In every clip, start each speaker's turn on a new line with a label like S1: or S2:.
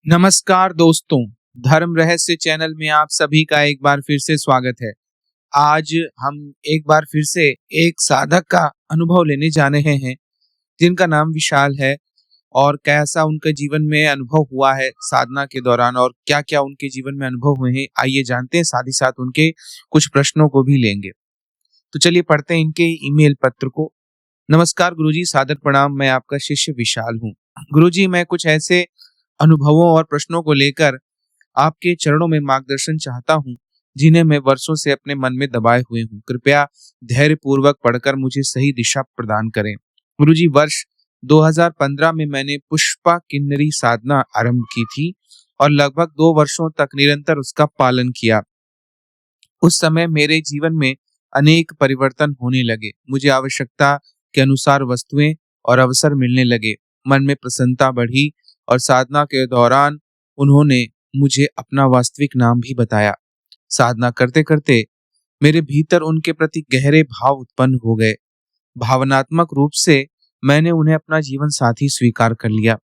S1: नमस्कार दोस्तों, धर्म रहस्य चैनल में आप सभी का एक बार फिर से स्वागत है। आज हम एक बार फिर से एक साधक का अनुभव लेने जा रहे हैं जिनका नाम विशाल है और कैसा उनके जीवन में अनुभव हुआ है साधना के दौरान और क्या-क्या उनके जीवन में अनुभव हुए हैं, आइए जानते हैं। साथ ही साथ उनके कुछ प्रश्नों को भी लेंगे। तो चलिए पढ़ते हैं इनके ईमेल पत्र को। नमस्कार गुरुजी, सादर प्रणाम। मैं आपका शिष्य विशाल हूँ। गुरुजी, मैं कुछ ऐसे अनुभवों और प्रश्नों को लेकर आपके चरणों में मार्गदर्शन चाहता हूँ जिन्हें मैं वर्षों से अपने मन में दबाए हुए हूँ। कृपया धैर्य पूर्वक पढ़कर मुझे सही दिशा प्रदान करें। गुरुजी, वर्ष 2015 में मैंने पुष्पा किन्नरी साधना आरंभ की थी और लगभग 2 वर्षों तक निरंतर उसका पालन किया। उस समय मेरे जीवन में अनेक परिवर्तन होने लगे। मुझे आवश्यकता के अनुसार वस्तुएं और अवसर मिलने लगे। मन में प्रसन्नता बढ़ी और साधना के दौरान उन्होंने मुझे अपना वास्तविक नाम भी बताया। साधना करते करते मेरे भीतर उनके प्रति गहरे भाव उत्पन्न हो गए। भावनात्मक रूप से मैंने उन्हें अपना जीवन साथी स्वीकार कर लिया।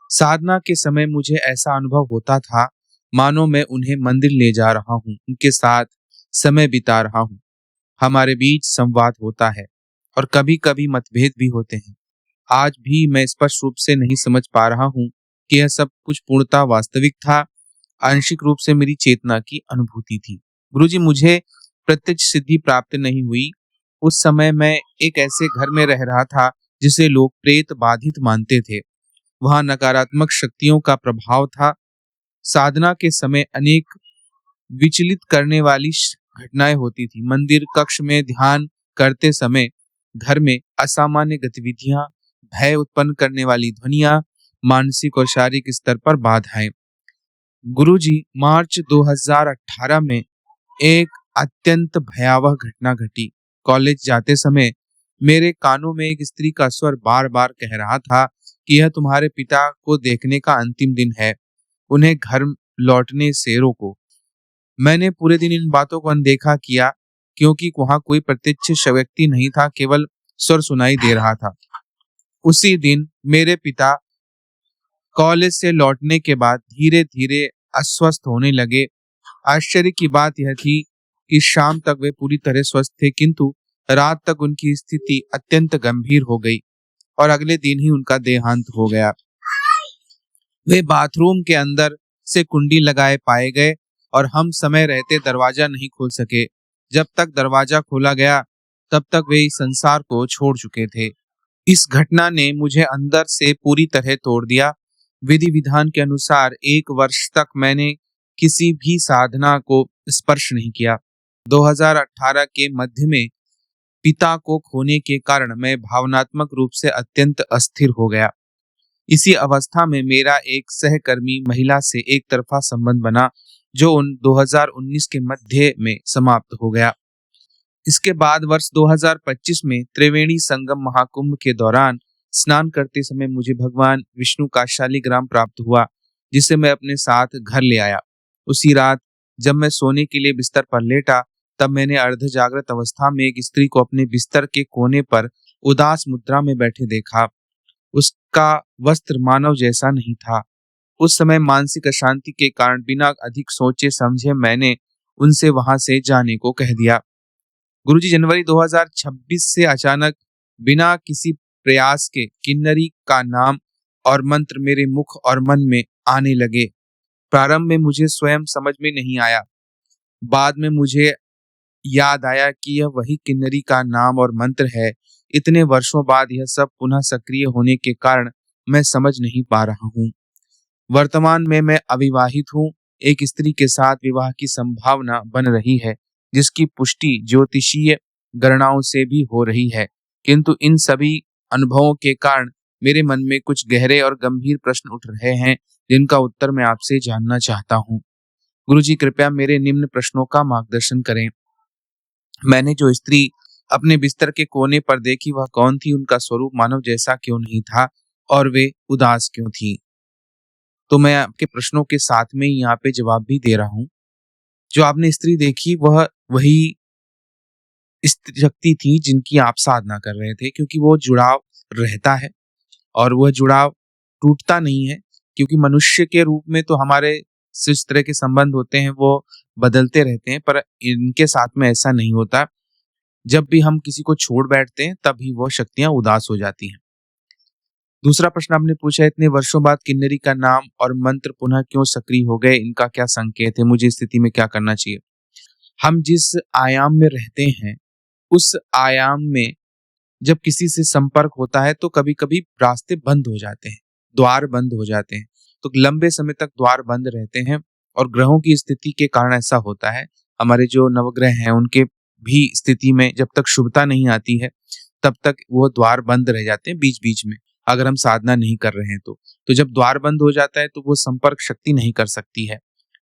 S1: साधना के समय मुझे ऐसा अनुभव होता था मानो मैं उन्हें मंदिर ले जा रहा हूँ, उनके साथ समय बिता रहा हूँ। हमारे बीच संवाद होता है और कभी कभी मतभेद भी होते हैं। आज भी मैं स्पष्ट रूप से नहीं समझ पा रहा हूँ कि यह सब कुछ पूर्णतः वास्तविक था, आंशिक रूप से मेरी चेतना की अनुभूति थी। गुरुजी, मुझे प्रत्यक्ष सिद्धि प्राप्त नहीं हुई। उस समय मैं एक ऐसे घर में रह रहा था जिसे लोग प्रेत बाधित मानते थे। वहां नकारात्मक शक्तियों का प्रभाव था। साधना के समय अनेक विचलित करने वाली घटनाएं होती थी। मंदिर कक्ष में ध्यान करते समय घर में असामान्य गतिविधियां, भय उत्पन्न करने वाली ध्वनियां, मानसिक और शारीरिक स्तर पर बाधाएं। गुरुजी, मार्च 2018 में एक अत्यंत भयावह घटना घटी। कॉलेज जाते समय मेरे कानों में एक स्त्री का स्वर बार बार कह रहा था कि यह तुम्हारे पिता को देखने का अंतिम दिन है, उन्हें घर लौटने से रोको। मैंने पूरे दिन इन बातों को अनदेखा किया क्योंकि वहां कोई प्रत्यक्ष व्यक्ति नहीं था, केवल स्वर सुनाई दे रहा था। उसी दिन मेरे पिता कॉलेज से लौटने के बाद धीरे धीरे अस्वस्थ होने लगे। आश्चर्य की बात यह थी कि शाम तक वे पूरी तरह स्वस्थ थे, किंतु रात तक उनकी स्थिति अत्यंत गंभीर हो गई और अगले दिन ही उनका देहांत हो गया। वे बाथरूम के अंदर से कुंडी लगाए पाए गए और हम समय रहते दरवाजा नहीं खोल सके। जब तक दरवाजा खोला गया तब तक वे इस संसार को छोड़ चुके थे। इस घटना ने मुझे अंदर से पूरी तरह तोड़ दिया। विधि विधान के अनुसार 1 वर्ष तक मैंने किसी भी साधना को स्पर्श नहीं किया। 2018 के मध्य में पिता को खोने के कारण मैं भावनात्मक रूप से अत्यंत अस्थिर हो गया। इसी अवस्था में मेरा एक सहकर्मी महिला से एक तरफा संबंध बना जो 2019 के मध्य में समाप्त हो गया। इसके बाद वर्ष 2025 में त्रिवेणी संगम महाकुंभ के दौरान स्नान करते समय मुझे भगवान विष्णु का शालिग्राम प्राप्त हुआ, जिसे मैं अपने साथ घर ले आया। उसी रात जब मैं सोने के लिए बिस्तर पर लेटा तब मैंने अर्ध जागृत अवस्था में एक स्त्री को अपने बिस्तर के कोने पर उदास मुद्रा में बैठे देखा। उसका वस्त्र मानव जैसा नहीं था। उस समय मानसिक अशांति के कारण बिना अधिक सोचे समझे मैंने उनसे वहां से जाने को कह दिया। गुरुजी, जनवरी 2026 से अचानक बिना किसी प्रयास के किन्नरी का नाम और मंत्र मेरे मुख और मन में आने लगे। प्रारंभ में मुझे स्वयं समझ में नहीं आया। बाद में मुझे याद आया कि यह वही किन्नरी का नाम और मंत्र है। इतने वर्षों बाद यह सब पुनः सक्रिय होने के कारण मैं समझ नहीं पा रहा हूँ। वर्तमान में मैं अविवाहित हूँ। एक स्त्री के साथ विवाह की संभावना बन रही है, जिसकी पुष्टि ज्योतिषीय गणनाओं से भी हो रही है, किंतु इन सभी अनुभवों के कारण मेरे मन में कुछ गहरे और गंभीर प्रश्न उठ रहे हैं जिनका उत्तर मैं आपसे जानना चाहता हूँ। गुरुजी, कृपया मेरे निम्न प्रश्नों का मार्गदर्शन करें। मैंने जो स्त्री अपने बिस्तर के कोने पर देखी वह कौन थी? उनका स्वरूप मानव जैसा क्यों नहीं था और वे उदास क्यों थी? तो मैं आपके प्रश्नों के साथ में यहाँ पे जवाब भी दे रहा हूँ। जो आपने स्त्री देखी वह वही शक्ति थी जिनकी आप साधना कर रहे थे, क्योंकि वो जुड़ाव रहता है और वह जुड़ाव टूटता नहीं है। क्योंकि मनुष्य के रूप में तो हमारे से इस तरह के संबंध होते हैं वो बदलते रहते हैं, पर इनके साथ में ऐसा नहीं होता। जब भी हम किसी को छोड़ बैठते हैं तभी वो शक्तियां उदास हो जाती हैं। दूसरा प्रश्न आपने पूछा, इतने वर्षों बाद किन्नरी का नाम और मंत्र पुनः क्यों सक्रिय हो गए, इनका क्या संकेत है, मुझे इस स्थिति में क्या करना चाहिए? हम जिस आयाम में रहते हैं उस आयाम में जब किसी से संपर्क होता है तो कभी कभी रास्ते बंद हो जाते हैं, द्वार बंद हो जाते हैं। तो लंबे समय तक द्वार बंद रहते हैं और ग्रहों की स्थिति के कारण ऐसा होता है। हमारे जो नवग्रह हैं उनके भी स्थिति में जब तक शुभता नहीं आती है तब तक वो द्वार बंद रह जाते हैं बीच बीच में, अगर हम साधना नहीं कर रहे हैं तो जब द्वार बंद हो जाता है तो वो संपर्क शक्ति नहीं कर सकती है।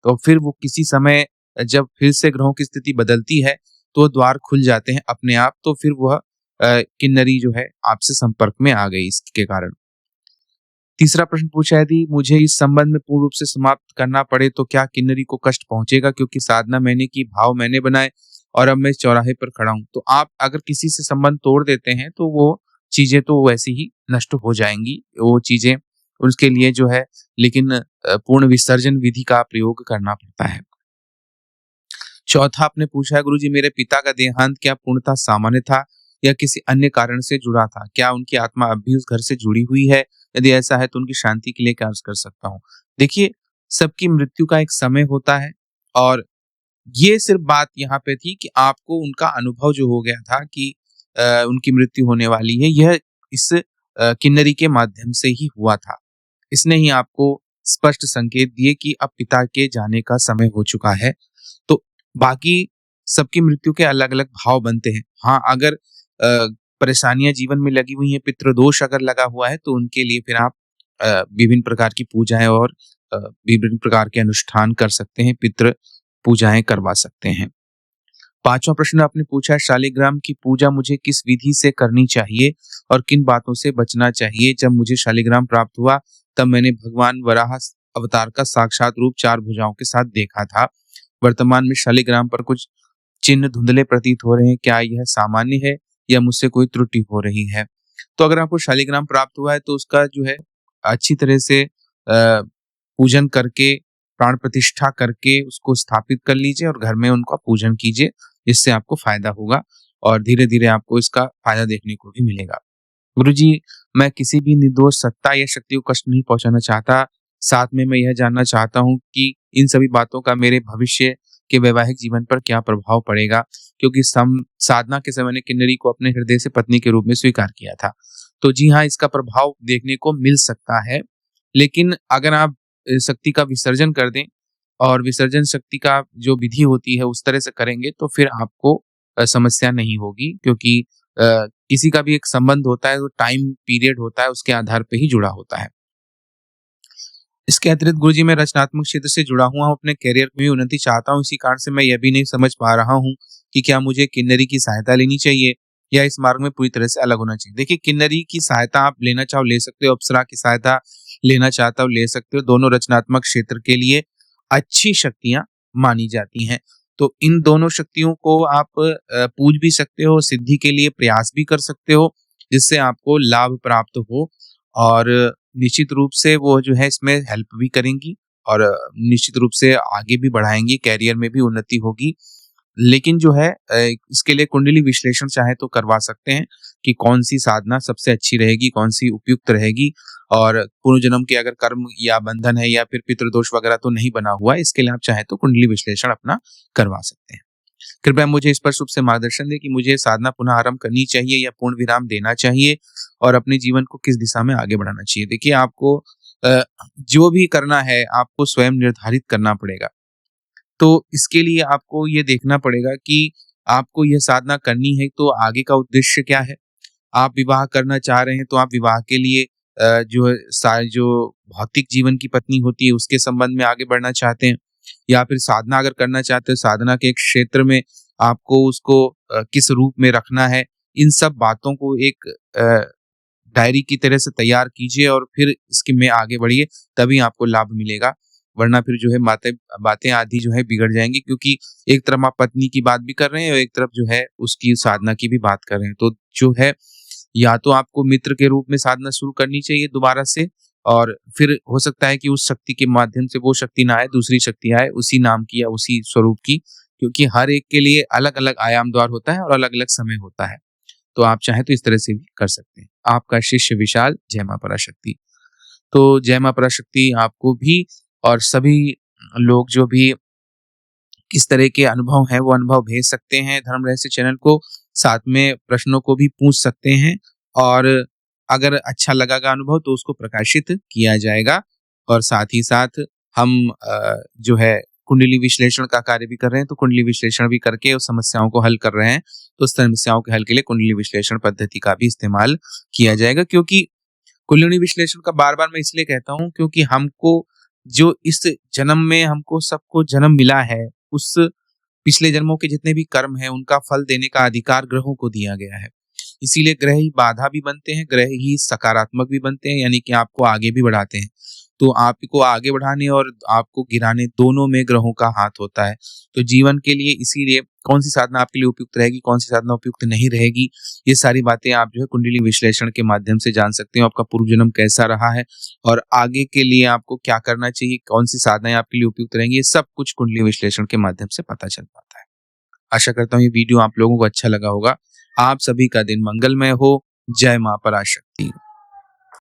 S1: तो फिर वो किसी समय जब फिर से ग्रहों की स्थिति बदलती है तो द्वार खुल जाते हैं अपने आप, तो फिर वह किन्नरी जो है आपसे संपर्क में आ गई इसके कारण। तीसरा प्रश्न पूछा, यदि मुझे इस संबंध में पूर्ण रूप से समाप्त करना पड़े तो क्या किन्नरी को कष्ट पहुंचेगा, क्योंकि साधना मैंने की, भाव मैंने बनाए और अब मैं चौराहे पर खड़ा हूं। तो आप अगर किसी से संबंध तोड़ देते हैं तो वो चीजें तो वैसे ही नष्ट हो जाएंगी, वो चीजें उसके लिए जो है, लेकिन पूर्ण विसर्जन विधि का प्रयोग करना पड़ता है। चौथा आपने पूछा है, गुरुजी मेरे पिता का देहांत क्या पूर्णतः सामान्य था या किसी अन्य कारण से जुड़ा था? क्या उनकी आत्मा अब भी उस घर से जुड़ी हुई है? यदि ऐसा है तो उनकी शांति के लिए क्या कर सकता हूँ? देखिए, सबकी मृत्यु का एक समय होता है और ये सिर्फ बात यहाँ पे थी कि आपको उनका अनुभव जो हो गया था कि उनकी मृत्यु होने वाली है, यह इस किन्नरी के माध्यम से ही हुआ था। इसने ही आपको स्पष्ट संकेत दिए कि अब पिता के जाने का समय हो चुका है। तो बाकी सबकी मृत्यु के अलग अलग भाव बनते हैं। हाँ, अगर परेशानियां जीवन में लगी हुई हैं, पितृदोष अगर लगा हुआ है तो उनके लिए फिर आप विभिन्न प्रकार की पूजाएं और विभिन्न प्रकार के अनुष्ठान कर सकते हैं, पितृ पूजाएं करवा सकते हैं। पांचवा प्रश्न आपने पूछा है, शालिग्राम की पूजा मुझे किस विधि से करनी चाहिए और किन बातों से बचना चाहिए? जब मुझे शालिग्राम प्राप्त हुआ तब मैंने भगवान वराह अवतार का साक्षात रूप 4 भुजाओं के साथ देखा था। वर्तमान में शालिग्राम पर कुछ चिन्ह धुंधले प्रतीत हो रहे हैं, क्या यह सामान्य है या मुझसे कोई त्रुटि हो रही है? तो अगर आपको शालिग्राम प्राप्त हुआ है तो उसका जो है अच्छी तरह से पूजन करके, प्राण प्रतिष्ठा करके उसको स्थापित कर लीजिए और घर में उनका पूजन कीजिए, इससे आपको फायदा होगा और धीरे धीरे आपको इसका फायदा देखने को भी मिलेगा। गुरुजी, मैं किसी भी निर्दोष सत्ता या शक्ति को कष्ट नहीं पहुंचाना चाहता। साथ में मैं यह जानना चाहता हूँ कि इन सभी बातों का मेरे भविष्य के वैवाहिक जीवन पर क्या प्रभाव पड़ेगा, क्योंकि साधना के समय ने किन्नरी को अपने हृदय से पत्नी के रूप में स्वीकार किया था। तो जी हाँ, इसका प्रभाव देखने को मिल सकता है, लेकिन अगर आप शक्ति का विसर्जन कर दें और विसर्जन शक्ति का जो विधि होती है उस तरह से करेंगे तो फिर आपको समस्या नहीं होगी, क्योंकि किसी का भी एक संबंध होता है, तो टाइम पीरियड होता है, उसके आधार पे ही जुड़ा होता है। इसके अतिरिक्त गुरुजी, मैं रचनात्मक क्षेत्र से जुड़ा हुआ हूँ, अपने करियर में भी उन्नति चाहता हूँ। इसी कारण से मैं यह भी नहीं समझ पा रहा हूँ कि क्या मुझे किन्नरी की सहायता लेनी चाहिए या इस मार्ग में पूरी तरह से अलग होना चाहिए। देखिए, किन्नरी की सहायता आप लेना चाहो ले सकते हो, अप्सरा की सहायता लेना चाहता हो ले सकते हो। दोनों रचनात्मक क्षेत्र के लिए अच्छी शक्तियां मानी जाती हैं। तो इन दोनों शक्तियों को आप पूज भी सकते हो, सिद्धि के लिए प्रयास भी कर सकते हो, जिससे आपको लाभ प्राप्त हो और निश्चित रूप से वो जो है इसमें हेल्प भी करेंगी और निश्चित रूप से आगे भी बढ़ाएंगी, कैरियर में भी उन्नति होगी। लेकिन जो है इसके लिए कुंडली विश्लेषण चाहे तो करवा सकते हैं कि कौन सी साधना सबसे अच्छी रहेगी, कौन सी उपयुक्त रहेगी, और पूर्व जन्म के अगर कर्म या बंधन है या फिर पितृदोष वगैरह तो नहीं बना हुआ है, इसके लिए आप चाहे तो कुंडली विश्लेषण अपना करवा सकते हैं। कृपया मुझे इस पर रूप से मार्गदर्शन दें कि मुझे साधना पुनः आरंभ करनी चाहिए या पूर्ण विराम देना चाहिए और अपने जीवन को किस दिशा में आगे बढ़ाना चाहिए। देखिए, आपको जो भी करना है आपको स्वयं निर्धारित करना पड़ेगा। तो इसके लिए आपको ये देखना पड़ेगा कि आपको यह साधना करनी है तो आगे का उद्देश्य क्या है। आप विवाह करना चाह रहे हैं तो आप विवाह के लिए जो भौतिक जीवन की पत्नी होती है उसके संबंध में आगे बढ़ना चाहते हैं, या फिर साधना अगर करना चाहते हो, साधना के एक क्षेत्र में आपको उसको किस रूप में रखना है, इन सब बातों को एक डायरी की तरह से तैयार कीजिए और फिर इसके में आगे बढ़िए, तभी आपको लाभ मिलेगा। वरना फिर जो है बातें आधी जो है बिगड़ जाएंगी, क्योंकि एक तरफ आप पत्नी की बात भी कर रहे हैं और एक तरफ जो है उसकी साधना की भी बात कर रहे हैं। तो जो है या तो आपको मित्र के रूप में साधना शुरू करनी चाहिए दोबारा से, और फिर हो सकता है कि उस शक्ति के माध्यम से वो शक्ति ना आए, दूसरी शक्ति आए उसी नाम की या उसी स्वरूप की, क्योंकि हर एक के लिए अलग-अलग आयाम द्वार होता है और अलग-अलग समय होता है। तो आप चाहें तो इस तरह से भी कर सकते हैं। आपका शिष्य विशाल, जय माँ पराशक्ति। तो जय माँ पराशक्ति आपको भी और सभी लोग जो भी किस तरह के अनुभव हैं, वो अनुभव भेज सकते हैं धर्म रहस्य चैनल को, साथ में प्रश्नों को भी पूछ सकते हैं और अगर अच्छा लगेगा अनुभव तो उसको प्रकाशित किया जाएगा और साथ ही साथ हम जो है कुंडली विश्लेषण का कार्य भी कर रहे हैं, तो कुंडली विश्लेषण भी करके उस समस्याओं को हल कर रहे हैं। तो उस समस्याओं के हल के लिए कुंडली विश्लेषण पद्धति का भी इस्तेमाल किया जाएगा, क्योंकि कुंडली विश्लेषण का बार-बार मैं इसलिए कहता हूँ क्योंकि हमको जो इस जन्म में हमको सबको जन्म मिला है, उस पिछले जन्मों के जितने भी कर्म हैं, उनका फल देने का अधिकार ग्रहों को दिया गया है। इसीलिए ग्रह ही बाधा भी बनते हैं, ग्रह ही सकारात्मक भी बनते हैं, यानी कि आपको आगे भी बढ़ाते हैं। तो आपको आगे बढ़ाने और आपको गिराने दोनों में ग्रहों का हाथ होता है। तो जीवन के लिए इसीलिए कौन-सी साधना आपके लिए उपयुक्त रहेगी, कौन-सी साधना उपयुक्त नहीं रहेगी, ये सारी बातें आप जो है कुंडली विश्लेषण के माध्यम से जान सकते हो। आपका पूर्व जन्म कैसा रहा है और आगे के लिए आपको क्या करना चाहिए, कौन-सी साधनाएँ आपके लिए उपयुक्त रहेंगी, ये सब कुछ कुंडली विश्लेषण के माध्यम से पता चल पाता है। आशा करता हूँ ये वीडियो आप लोगों को अच्छा लगा होगा। आप सभी का दिन मंगलमय हो। जय माँ पराशक्ति।